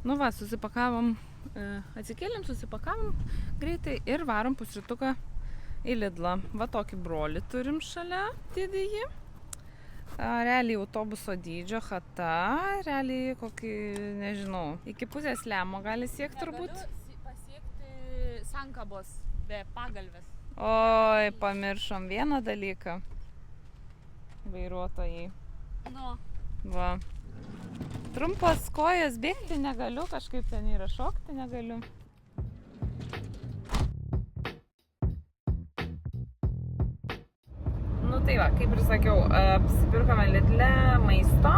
Nu va, susipakavom, atsikėlėm, susipakavom greitai ir varom pusrytuką į Lidlą. Va tokį brolį turim šalia didįjį. Realiai autobuso dydžio chata, realiai kokį, nežinau, iki pusės lemo gali siekti turbūt. Pasiekti sankabos be pagalvės. Oi, pamiršom vieną dalyką. Vairuotojai. Nu. Va. Trumpas kojas bėgti negaliu, kažkaip ten yra šokti negaliu. Nu tai va, kaip ir sakiau, apsipirkome Lidle maisto,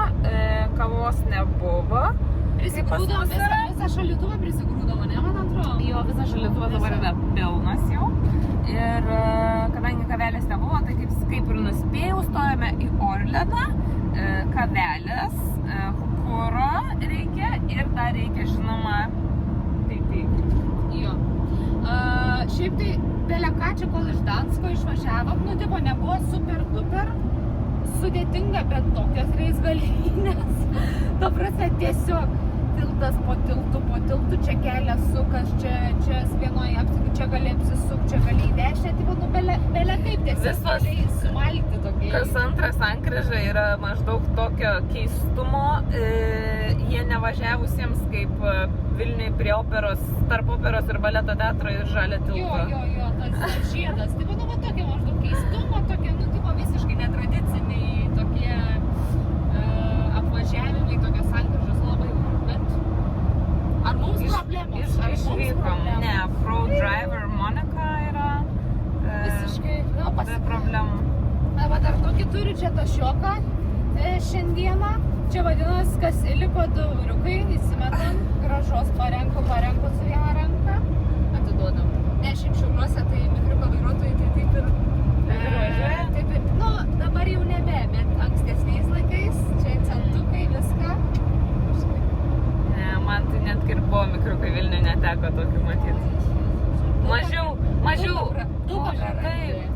kavos nebuvo. Prisigrūdom, visą šalituvą prisigrūdom, ne, man atrodo? Jo, visą šalituvą dabar yra pilnas jau. Ir kadangi kavelės nebuvo, tai kaip ir nuspėjau, stojame į Orleną, kavelės, kuro reikia ir dar reikia, žinoma, Jo. Šiaip tai beleką čia, kol iš Dansko išvažiavom, nu, tipo, nebuvo super duper sudėtinga, bet tokios reisgalynės. Ta prasme, tiesiog tiltas po tiltu, čia kelias sukas, čia vienoje apsukti, čia gali apsisukti, čia gali į dešinę, tipo, nu, bele kaip tiesiog gali sumalti tokiai. Kas antras sankryža yra maždaug tokio keistumo, jie nevažiavusiems kaip Vilniui prie operos, tarp operos ir baleto teatro ir žalio tilto. Jo, tas žiedas, tipo, nu, va tokia maždaug keistumo, tokia, nu, tipo, visiškai netradiciniai tokie apvažiavimai, tokios sankryžos labai, bet ar mums problemos? Išvykom, ne, pro driver Monika yra Visiškai, be problemų. Na, va dar tokį turi čia tašioką šiandieną. Čia vadinasi, kas liko 2 euriukai, įsimetam, gražos parenku su viena ranka, atiduodam. Ne, šiaip Šiauliuose tai mikriuko vairuotojai tai taip ir, taip ir, nu, dabar jau nebe, bet ankstesniais laikais, čia centukai, viską. Ne, man tai net ir buvo mikriukai Vilniui neteko tokių matyti. Mažiau,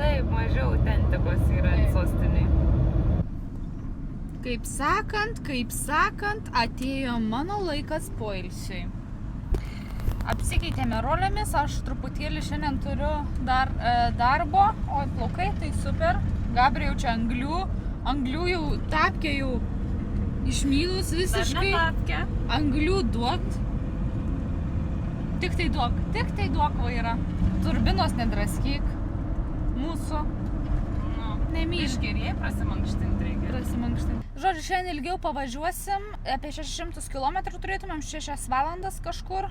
taip, mažiau autentikos yra sostiniai. Kaip sakant, atėjo mano laikas poilsiui. Apsikeitėme rolėmis, aš truputėlį šiandien turiu dar darbo, o plaukai tai super. Gabriel jau čia anglių jau tapkė jau išmylus visiškai. Anglių duot. Tik tai duok vairą. Turbinos nedraskyk. Mūsų. Nemyš. Išgerėjai prasimankštinti reikia. Žodžiu, šiandien ilgiau pavažiuosim, apie 600 km turėtumėm, 6 valandas kažkur,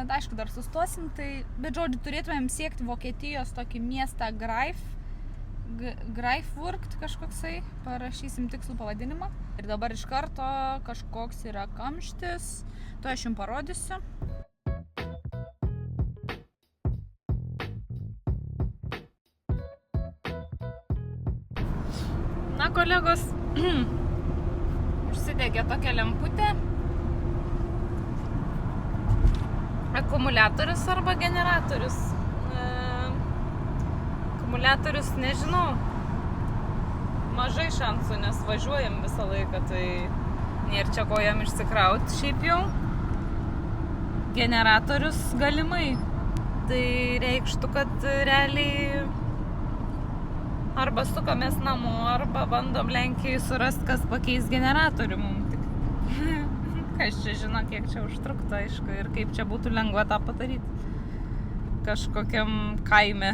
aišku, dar sustosim, tai, bet žodžiu, turėtumėm siekti Vokietijos tokį miestą Greifswald kažkoksai, parašysim tikslų pavadinimą. Ir dabar iš karto kažkoks yra kamštis, to aš jums parodysiu. Na, kolegos, užsidegė tokia lemputė. Akumuliatorius arba generatorius. Akumuliatorius, nežinau, mažai šansų, nes važiuojam visą laiką, tai nėra čia ko jam išsikrauti šiaip jau. Generatorius galimai. Tai reikštų, kad realiai arba sukamės namo, arba bandom Lenkijai surasti, kas pakeis generatorių mums. Kas čia žino, kiek čia užtruktų, aišku, ir kaip čia būtų lengva tą padaryti kažkokiam kaime.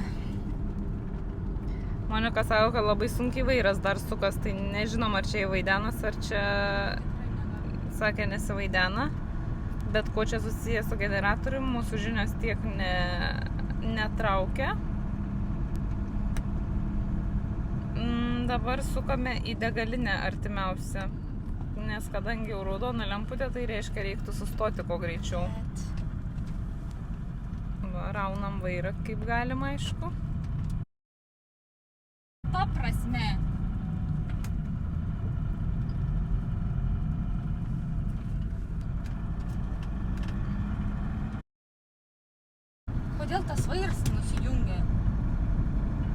Monika sako, kad labai sunkiai vairas dar sukas, tai nežinom, ar čia įvaidenas, ar čia, sakė, nesivaidena. Bet ko čia susijęs su generatoriumi, mūsų žinios tiek netraukia. Dabar sukame į degalinę artimiausią, nes kadangi jau raudona lemputė, tai reiškia reiktų sustoti kuo greičiau. Va, raunam vairą kaip galima, aišku. Ta prasme. Kodėl tas vairas nusijungia?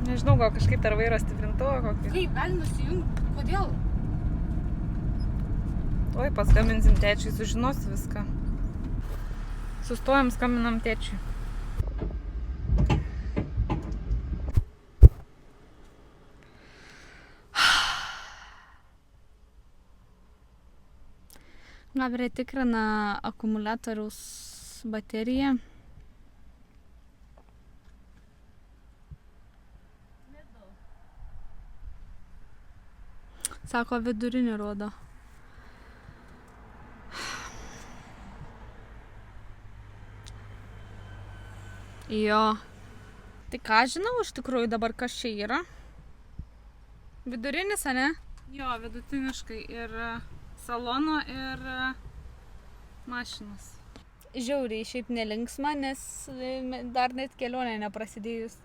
Nežinau, gal kažkaip dar vairo stiprintuvą kokį. Kaip gali nusijungti? Kodėl? Oi, paskambinsim tečiui, sužinosi viską. Sustojam, skambinam tėčiui. Gabrielė tikrina akumuliatoriaus bateriją. Sako, vidurinį rodo. Jo. Tai ką žinau iš tikrųjų dabar, kas čia yra? Vidurinis, ane? Jo, vidutiniškai ir salono ir mašinos. Žiauriai šiaip nelinksma, nes dar net kelionė neprasidėjus.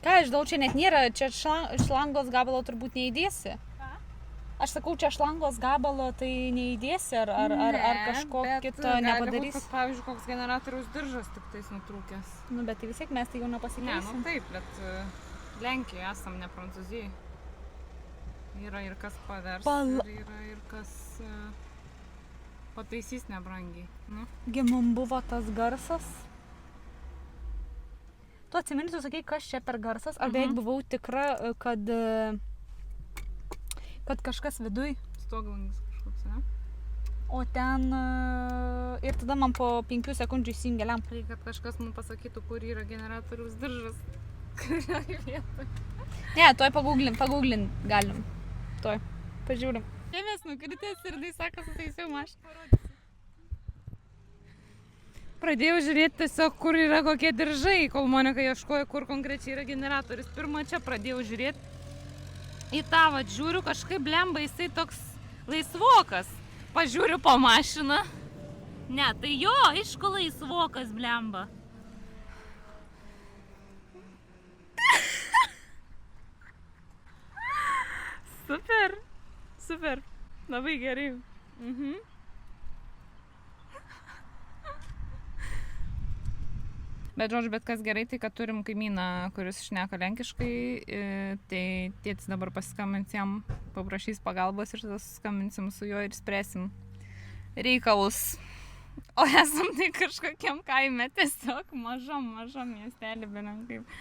Ką, aš žinau, čia net nėra, čia šlangos gabalo turbūt neįdėsi. Aš sakau, čia šlangos gabalo tai neįdėsi, ar kažko kito nepadarysi. Būt, pavyzdžiui, koks generatoriaus diržas tik tais nutrūkęs. Nu, bet tai vis tiek mes tai jau nepasikeisim. Ne, nu taip, bet Lenkijoje esam, ne Prancūzijai. Yra ir kas pavers, ir yra ir kas pataisys nebrangiai. Nu. Gi mum buvo tas garsas. Tu atsimeni, tu sakai, kas čia per garsas? Ar beveik buvau tikra, kad kažkas viduj. Stoglangis kažkoks, ne? O ten... ir tada man po 5 sekundžių įsijungė lempą. Tai, kad kažkas man pasakytų, kur yra generatoriaus diržas. Kurioje vietoje. Ne, tuoj pagooglint galim. Tuoj. Pažiūrim. Žemės nukritęs ir tai sako, sutaisiau mašiną. Pradėjau žiūrėti tiesiog, kur yra kokie diržai, kol Monika ieškojo, kur konkrečiai yra generatorius. Pirmą čia pradėjau žiūrėti. Į tą vat žiūriu, kažkaip blemba, jisai toks laisvokas. Pažiūriu po mašiną. Ne, tai jo, aišku laisvokas blemba. Super, super. Labai gerai. Bet, žodžiu, bet kas gerai, tai kad turim kaimyną, kuris šneka lenkiškai, tai tėtis dabar pasiskambins jam, paprašys pagalbos ir tada suskambinsim su juo ir spręsim reikalus. O esam tai kažkokiam kaime, tiesiog mažam miestelį, belenkaip.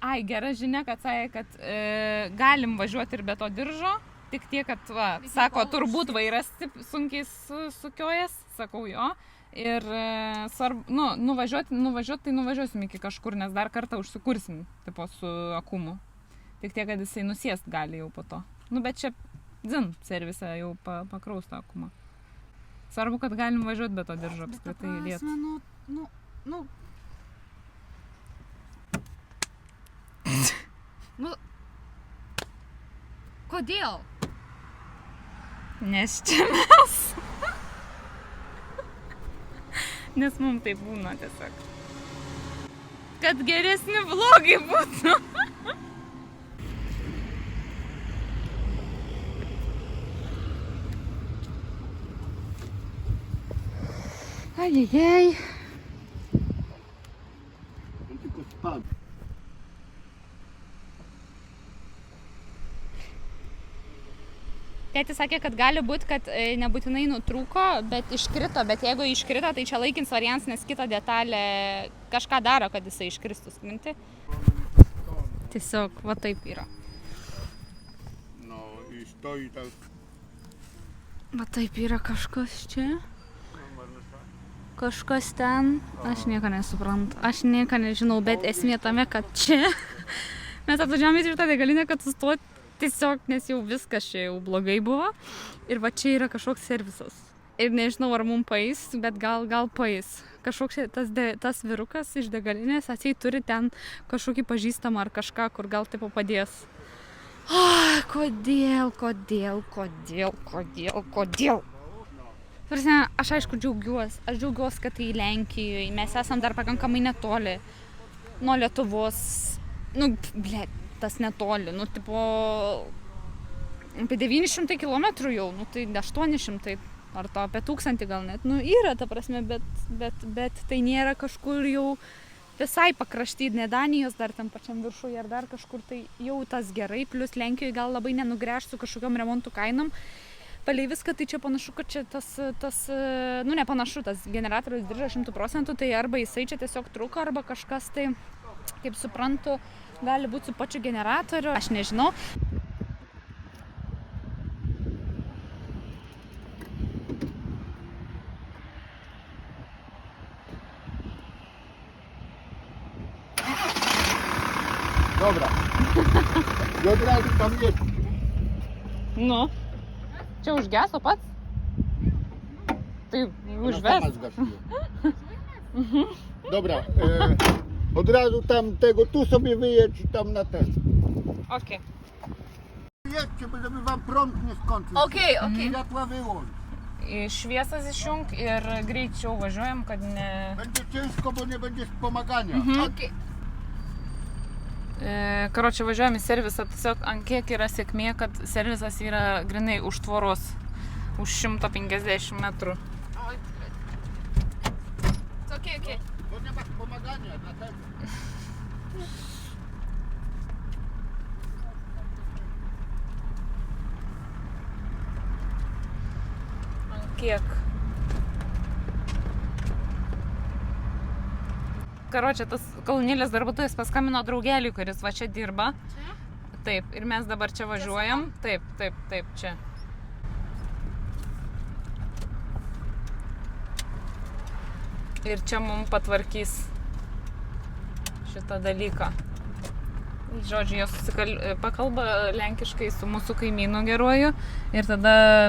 Ai, gera žinia, kad sakė, kad galim važiuoti ir be to diržo, tik tiek, kad, va, sako, turbūt vairas sunkiai sukiojas, sakau jo. Ir svarbu, nuvažiuoti, tai nuvažiuosim iki kažkur, nes dar kartą užsikursim, tipo, su akumu. Tik tiek, kad jisai nusėst gali jau po to. Nu, bet čia, servisą jau pakraus tą akumą. Svarbu, kad galim važiuoti be to diržo apskritai į lietą. Kodėl? Nes čia mes. Nes mums tai būna tiesiog. Kad geresni vlogai būtų. Ajajaj. Tėtis sakė, kad gali būti, kad nebūtinai nutrūko, bet iškrito, bet jeigu iškrito, tai čia laikins variantas, nes kita detalė kažką daro, kad jisai iškristų, minti. Tiesiog, va taip yra. Va taip yra kažkas čia. Kažkas ten. Aš nieko nesuprantu. Aš nieko nežinau, bet esmė tame, kad čia. Mes atvažiavome į šitą degalinę, kad sustoti. Tiesiog, nes jau viskas čia jau blogai buvo. Ir va čia yra kažkoks servisas. Ir nežinau, ar mums paeis, bet gal paeis. Kažkoks tas vyrukas iš degalinės atseit turi ten kažkokį pažįstamą ar kažką, kur gal taip padės. Kodėl? Aš aišku džiaugiuosi, kad tai Lenkijoje. Mes esam dar pakankamai netoli nuo Lietuvos. Tas netoli, tipo, apie 900 kilometrų jau, tai 800, ar to apie 1000 gal net, yra ta prasme, bet tai nėra kažkur jau visai pakrašty, ne Danijos dar tam pačiam viršuje, ar dar kažkur, tai jau tas gerai, plus Lenkijoje gal labai nenugręš su kažkokiom remontų kainom, palei viską, tai čia panašu, kad čia tas, nu nepanašu, tas generatorius diržas 100%, tai arba jisai čia tiesiog truko, arba kažkas tai, kaip suprantu, gali būti su pačiu generatoriu, aš nežinau. Dobra. I od razu tam jedź. Nu. Čia užgeso pats? Tai užves. Dobra, od razu tam tego, tu sobie wyjedź tam na ten. Okej. Jedźcie, żeby wam prąd nie skończył. Okej. Światła wyłącz. Šviesas išjung ir greičiau važiuojam, kad ne... Będzie ciężko, bo nie będzie wspomagania. Okej. Karočią važiuojam į servisą, tiesiog ant kiek yra sėkmė, kad servisas yra grinai už tvoros, už 150 metrų. Okej. Bo nie ma wspomagania, dlatego. Ant kiek. Karočią, tas kolonėlės darbuotojas paskambino draugeliui, kuris va čia dirba. Čia? Taip, ir mes dabar čia važiuojam. Taip, čia. Ir čia mums patvarkys šitą dalyką. Žodžiu, jie pakalba lenkiškai su mūsų kaimynu geruoju ir tada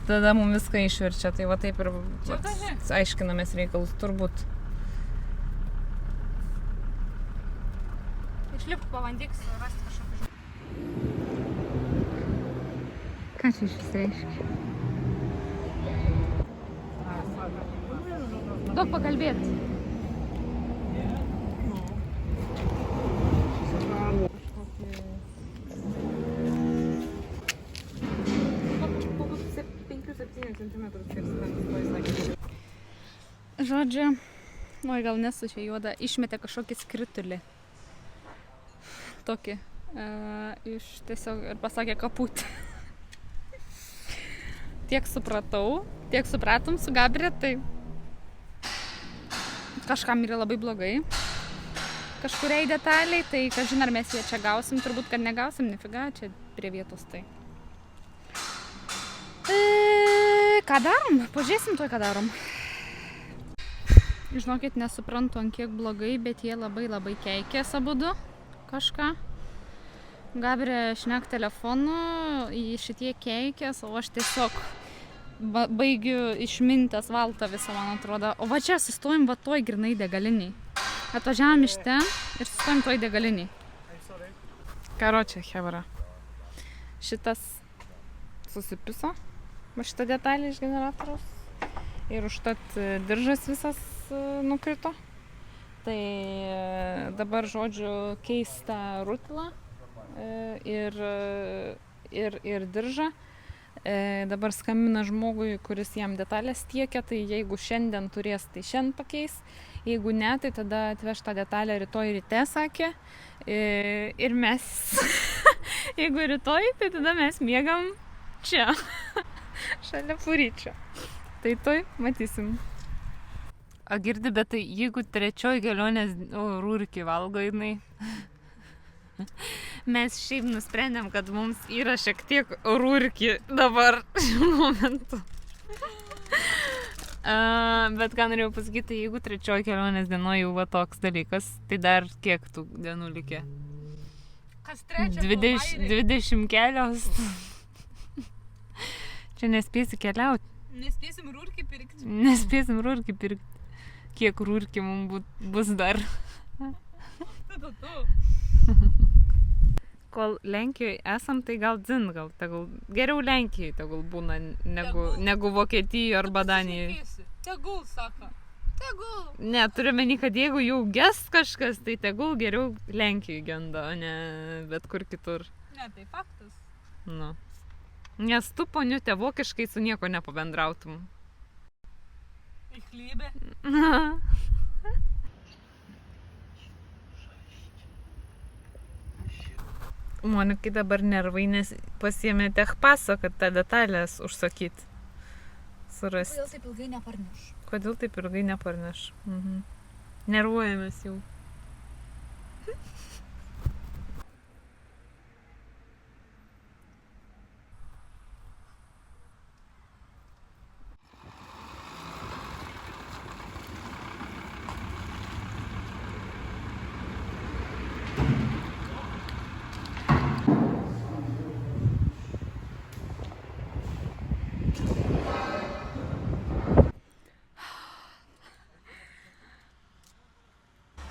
tada mums viską išverčia. Tai va taip ir aiškinamės reikalus turbūt. Išlipk, pabandyk rasti kažkokį žodį. Ką čia šis reiškia? Duok pakalbėti. Žodžiu, oi gal nesu čia juoda, išmetė kažkokį skritulį. Tokį. Iš tiesiog ir pasakė kaput. Tiek supratom su Gabriel, tai kažkam yra labai blogai. Kažkuriai detaliai, tai kažin ar mes ją čia gausim, turbūt, kad negausim, nefiga, čia prie vietos tai. Ką darom? Pažiūrėsim tuoj, ką darom. Žinokit, nesuprantu, ant kiek blogai, bet jie labai keikės abudu kažką. Gabriel šnek telefonu, šitie keikės, o aš tiesiog baigiu išmintęs valtą visą, man atrodo. O va čia sustojim va toj grinai degaliniai. Atvažiavam iš ten ir sustojim toj degaliniai. Karočią, hebra. Šitas susipiso, va šitą detalį iš generatoriaus. Ir užtat diržas visas nukrito. Tai dabar, žodžiu, keista rutlą ir diržą. Dabar skambina žmogui, kuris jam detalės tiekia, tai jeigu šiandien turės, tai šiandien pakeis. Jeigu ne, tai tada atveš tą detalę rytoj ryte, sakė. Ir mes, jeigu rytoj, tai tada mes miegam čia, šalia Puryčio. Tai toj matysim. A girdi, bet tai jeigu trečioj kelionės rūrkį valgo jinai, mes šiaip nusprendėm, kad mums yra šiek tiek rūrkį dabar šiuo momentu. Bet ką norėjau pasakyti, jeigu trečioj kelionės dienoj jau va toks dalykas, tai dar kiek tų dienų likė? Kas trečia? 20 kelios. Čia nespėsi keliauti. Nespėsim rūrkį pirkti. Kiek Rūrkį mums bus dar. Kol Lenkijoje esam, tai gal dzin, tegul geriau Lenkijoje tegul būna negu Vokietijoje arba Danijoje. Tegul, sako. Tegul. Ne, turiu meni, kad jeigu jau ges kažkas, tai tegul geriau Lenkijoje genda, o ne bet kur kitur. Ne, tai faktas. Nu. Nes tu, poniutė, vokiškai su nieko nepabendrautum. Ich liebe. Monikai dabar nervai, nes pasiėmė techpaso, kad tą detalės užsakyti. Surasti. Kodėl taip ilgai neparneš? Kodėl taip ilgai neparneš? Nervuojamės jau.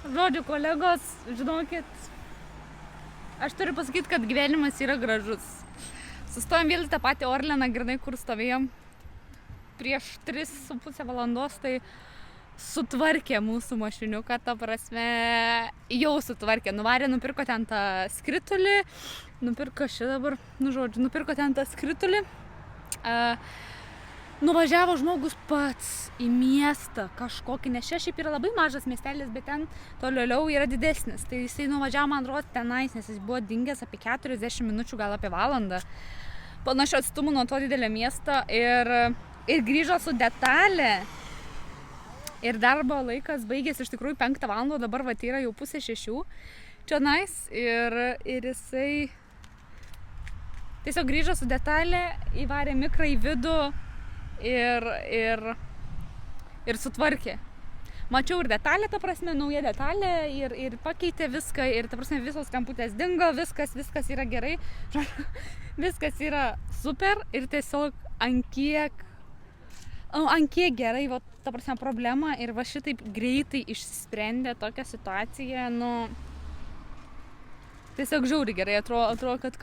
Žodžiu, kolegos, žinokit, aš turiu pasakyti, kad gyvenimas yra gražus. Sustojom vėl tą patį Orleną, grinai, kur stovėjom prieš 3,5 valandos, tai sutvarkė mūsų mašiniuką, ta prasme, jau sutvarkė. Nuvarė, nupirko ten tą skritulį, nupirko ten tą skritulį. Nuvažiavo žmogus pats į miestą kažkokį, nes čia šiaip yra labai mažas miestelis, bet ten toliau yra didesnis. Tai jisai nuvažiavo, man rodo, tenais, nes jis buvo dingęs apie 40 minučių, gal apie valandą. Panašiu atstumu nuo to didelio miesto ir grįžo su detalė. Ir darbo laikas baigėsi iš tikrųjų 5 valandą, dabar va tai yra jau 5:30 čionais. Ir jisai tiesiog grįžo su detalė, įvarė mikrą į vidų. Ir sutvarkė. Mačiau ir detalę, ta prasme, nauja detalė ir pakeitė viską ir, ta prasme, visos kamputės dingo, viskas yra gerai. Viskas yra super ir tiesiog ant kiek gerai, va, ta prasme, problema ir va šitaip greitai išsprendė tokią situaciją, tiesiog žiauriai gerai, atrodo, kad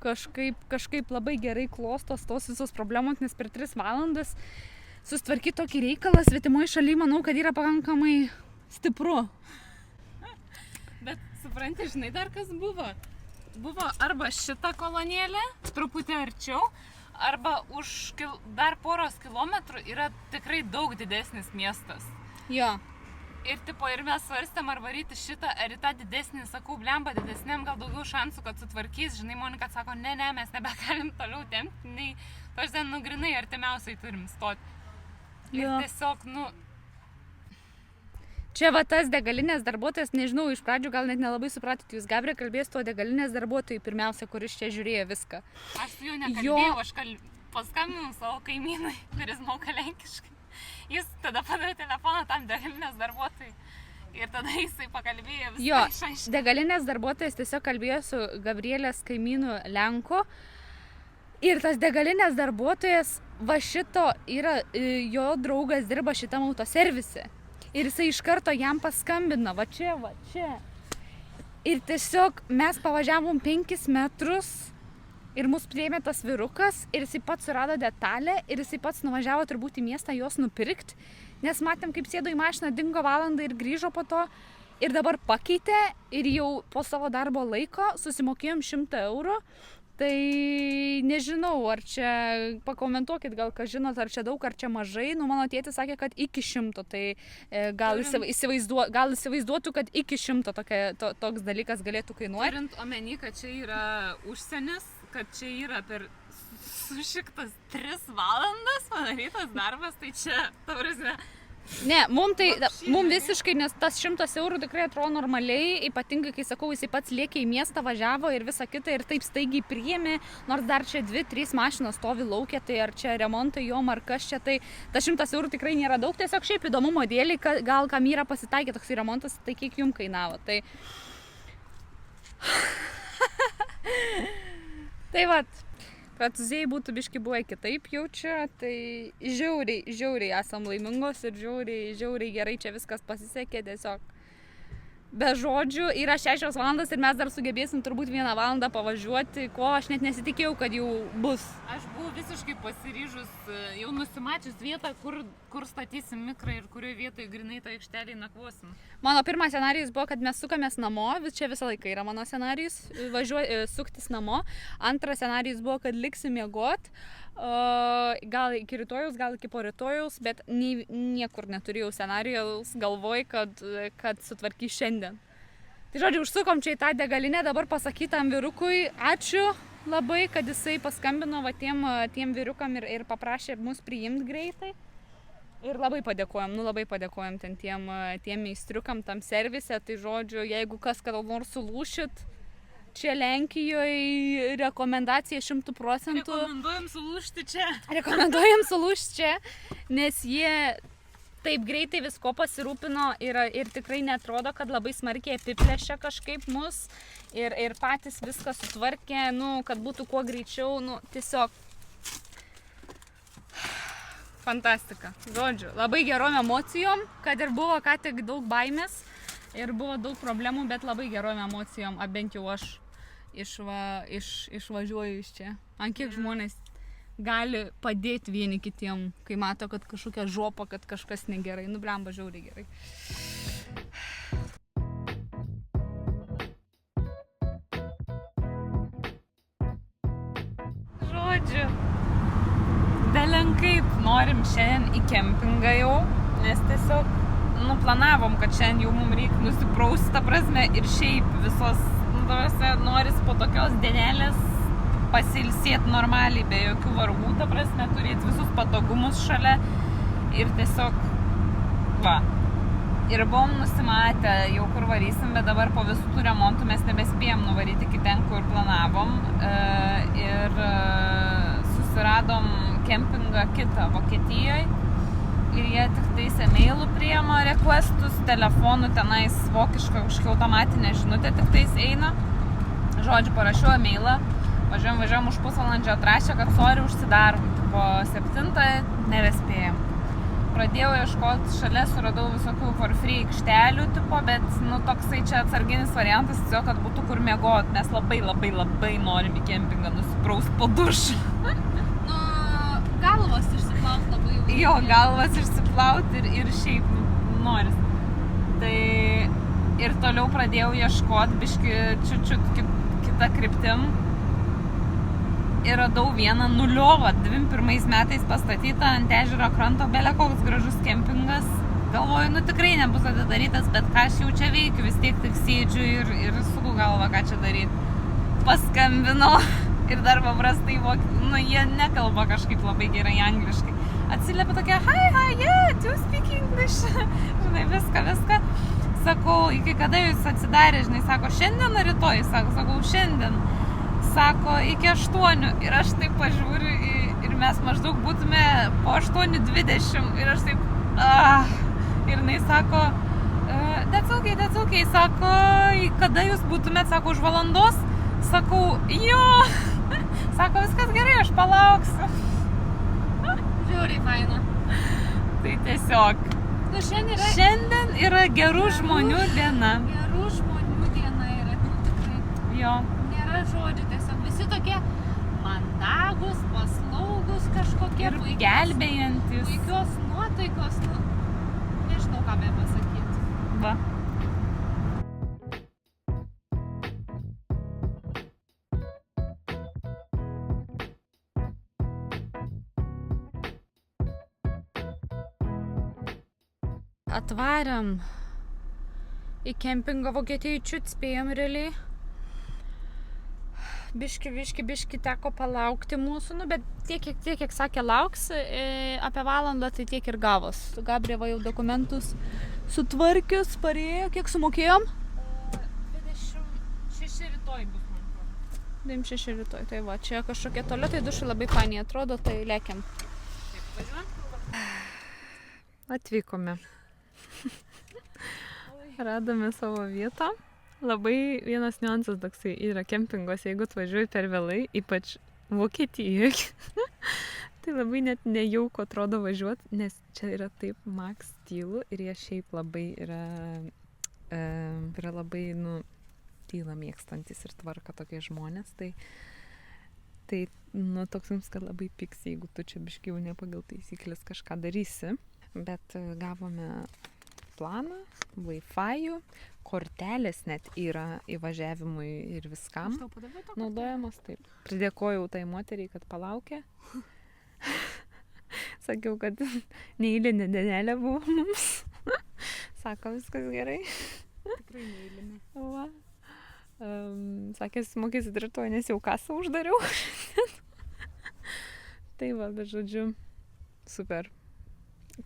kažkaip labai gerai klostos tos visos problemos, nes per 3 valandas susitvarkyti tokį reikalą svetimoje šalyje, manau, kad yra pakankamai stipru. Bet supranti, žinai, dar kas buvo? Buvo arba šita kolonėlė, truputį arčiau, arba už dar poros kilometrų yra tikrai daug didesnis miestas. Jo. Ir mes svarstėm, ar varyti šitą, ar į tą didesnį, sakau, blemba, didesniam gal daugiau šansų, kad sutvarkys. Žinai, Monika sako, ne, mes nebegalim toliau tempti, nei tos ten, grinai, artimiausiai turim stoti. Ir tiesiog, Čia va tas degalinės darbuotojas, nežinau, iš pradžių gal net nelabai supratot, jūs Gabriel kalbės tuo degalinės darbuotojui pirmiausia, kuris čia žiūrėjo viską. Aš su juo nekalbėjau, aš paskambinau savo kaimynui, kuris moka lenkiškai. Jis tada padarė telefoną tam degalinės darbuotojui ir tada jisai pakalbėjo viską išaiškinti. Degalinės darbuotojas tiesiog kalbėjo su Gabrielės kaimynu Lenku ir tas degalinės darbuotojas va šito yra, jo draugas dirba šitam autoservise ir jisai iš karto jam paskambino, va čia. Ir tiesiog mes pavažiavom 5 metrus. Ir mus priėmė tas vyrukas ir jisai pats surado detalę ir jisai pats nuvažiavo turbūt į miestą jos nupirkti, nes matėm, kaip sėdo į mašiną, dingo valandą ir grįžo po to ir dabar pakeitė ir jau po savo darbo laiko susimokėjom 100 eurų. Tai nežinau, ar čia, pakomentuokit, gal ką žinot, ar čia daug, ar čia mažai. Mano tėtis sakė, kad iki 100, tai gal įsivaizduotų, kad iki 100 toks dalykas galėtų kainuoti. Turint omeny, kad čia yra užsienis, kad čia yra per sušiktas 3 valandas padarytas darbas, tai čia, ta prasme... Ne, mum visiškai, nes tas 100 eurų tikrai atrodo normaliai, ypatingai, kai sakau, jisai pats lėkė į miestą, važiavo ir visą kitą ir taip staigiai priėmė, nors dar čia 2-3 mašinos stovi laukia, tai ar čia remontai jom, ar kas čia, tai tas 100 eurų tikrai nėra daug, tiesiog šiaip įdomumo dėliai, gal kam yra pasitaikė toks remontas, tai kiek jum kainavo, tai... Tai vat. Prancūzijai būtų biški buvę kitaip jaučia, tai žiauriai esam laimingos ir žiauriai gerai čia viskas pasisekė, tiesiog be žodžių. Yra 6 valandas ir mes dar sugebėsim turbūt 1 valandą pavažiuoti, ko aš net nesitikėjau, kad jau bus. Aš buvau visiškai pasiryžus, jau nusimačius vietą, kur statysim mikrą ir kurioje vietoje grinai tą aikštelį nakvosim. Mano pirmas scenarijus buvo, kad mes sukamės namo, čia visą laiką yra mano scenarijus, suktis namo. Antras scenarijus buvo, kad liksim miegot, gal iki rytojaus, gal iki porytojaus, bet niekur neturėjau scenarijaus galvoj, kad sutvarkys šiandien. Tai žodžiu, užsukom čia į tą degalinę, dabar pasakytam vyrukui ačiū labai, kad jisai paskambino va tiem vyrukam ir paprašė mus priimti greitai. Ir labai padėkojom ten tiem meistriukam tam servise, tai žodžiu, jeigu kas kada nors sulūšit, čia Lenkijoje rekomendacija 100%. Rekomenduojam sulūšti čia, nes jie taip greitai visko pasirūpino ir tikrai netrodo, kad labai smarkiai apiplėšė kažkaip mus ir patys viską sutvarkė, kad būtų kuo greičiau, tiesiog fantastika. Žodžiu, labai gerom emocijom, kad ir buvo ką tik daug baimės ir buvo daug problemų, bet labai gerom emocijom, bent jau aš išvažiuoju iš čia. Ant kiek žmonės gali padėti vieni kitiem, kai mato, kad kažkokia žopa, kad kažkas negerai. Blemba, žiauriai gerai. Žodžiu, belenkaip norim šiandien į kempingą jau, nes tiesiog planavom, kad šiandien jau mums reikia nusiprausti, ta prasme, ir šiaip visos, noris po tokios dienelės pasilsėti normaliai, be jokių vargų, ta prasme, turėti visus patogumus šalia ir tiesiog, Ir buvom nusimatę jau kur varysim, bet dabar po visų tų remontų mes nebespėjom nuvaryti iki ten, kur planavom. Ir susiradom kempingą kitą Vokietijoje. Ir jie tik tais e-mailų priima requestus, telefonų tenais vokiška kažkokia automatinė žinutė tik tais eina. Žodžiu, parašiau e-mailą. Važiuojam už pusvalandžio, atrašė, kad sorry, užsidarom. Po 7 nebespėjom. Pradėjau ieškoti, šalia suradau visokių for free aikštelių tipo, bet toksai čia atsarginis variantas, tiesiog, kad būtų kur miegot, nes labai norim į kempingą nusipraust po dušu. Galvas išsiplaut labai jau. Jo, galvas išsiplaut ir šiaip noris. Tai ir toliau pradėjau ieškoti biški čiut kitą kryptim. Ir radau vieną nuliovą, 21 metais pastatytą ant ežero kranto, belė koks gražus kempingas. Galvoju, tikrai nebus atidarytas, bet ką aš jau čia veikiu, vis tiek tik sėdžiu ir suku galvą, ką čia daryti. Paskambino ir dar paprastai, jie nekalba kažkaip labai gerai angliškai. Atsiliepia tokia, hi, yeah, do you speak English? Žinai, viską. Sakau, iki kada jūs atsidarė, žinai, sako, šiandien ar rytoj? Sakau, šiandien. Sako, iki 8 ir aš taip pažiūriu ir mes maždaug būtume po 8:20 ir aš taip, ir jinai sako, that's okay, sako, kada jūs būtumėt, sako, už valandos, sakau, jo, sako, viskas gerai, aš palauksiu. Žiauriai faina. Tai tiesiog, šiandien yra gerų žmonių diena. Gerų žmonių diena yra, tikrai. Jo. Žodžiu, tiesiog visi tokie mandagus, paslaugus kažkokie ir gelbėjantis. Puikios nuotaikos, nežinau, ką be pasakyti. Va. Atvarėm į kempingą Vokietijai, čiut spėjom realiai. Biški teko palaukti mūsų, bet tiek, kiek sakė lauks, apie valandą, tai tiek ir gavos. Gabrieva jau dokumentus sutvarkius, parėjo, kiek sumokėjom? 26 rytoj bus, man atrodo. 26 rytoj, tai va, čia kažkokie tualetai dušai labai fainiai atrodo, tai lėkiam. Taip, važiuojam? Atvykome. Radome savo vietą. Labai vienas niuansas toksai yra kempingos, jeigu atvažiuoji per vėlai, ypač Vokietijoje. Tai labai net nejauku atrodo važiuoti, nes čia yra taip max tylu ir jie šiaip labai yra labai, tylą mėgstantis ir tvarka tokie žmonės. Tai toks jums, kad labai piks, jeigu tu čia biškiau ne pagal taisyklės kažką darysi. Bet gavome planą, Wi-Fi, kortelės net yra įvažiavimui ir viskam naudojamos. Taip. Pridėkojau tai moteriai, kad palaukė. Sakiau, kad neeilinė dienelė buvo mums. Sako, viskas gerai. Tikrai neįlimi. Va. Sakė, mokėsit rytoj, nes jau kasą uždariau. Tai va, bet žodžiu, super.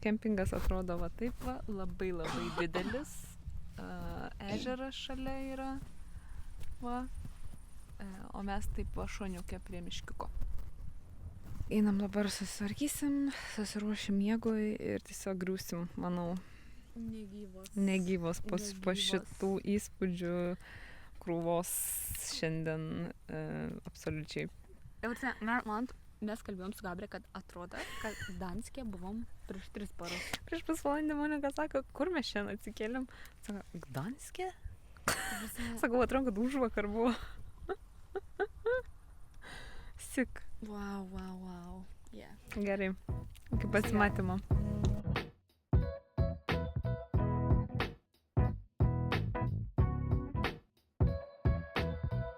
Kempingas atrodo va taip va, labai labai didelis. Ežeras šalia yra. Va. O mes taip va šoniuke prie miškiuko. Einam dabar susitvarkysim, susiruošim miegui ir tiesiog griūsim, manau, negyvos po šitų įspūdžių krūvos šiandien absoliučiai. Mes kalbėjom su Gabriel, kad atrodo, kad Danske buvom prieš 3 paras. Prieš pusvalandį Monika sako, kur mes šiandien atsikėlėm? Sako, Gdanske? Sakau, atrodo, kad užvakar buvo. Sik. Wow. Yeah. Gerai. Iki pasimatymo.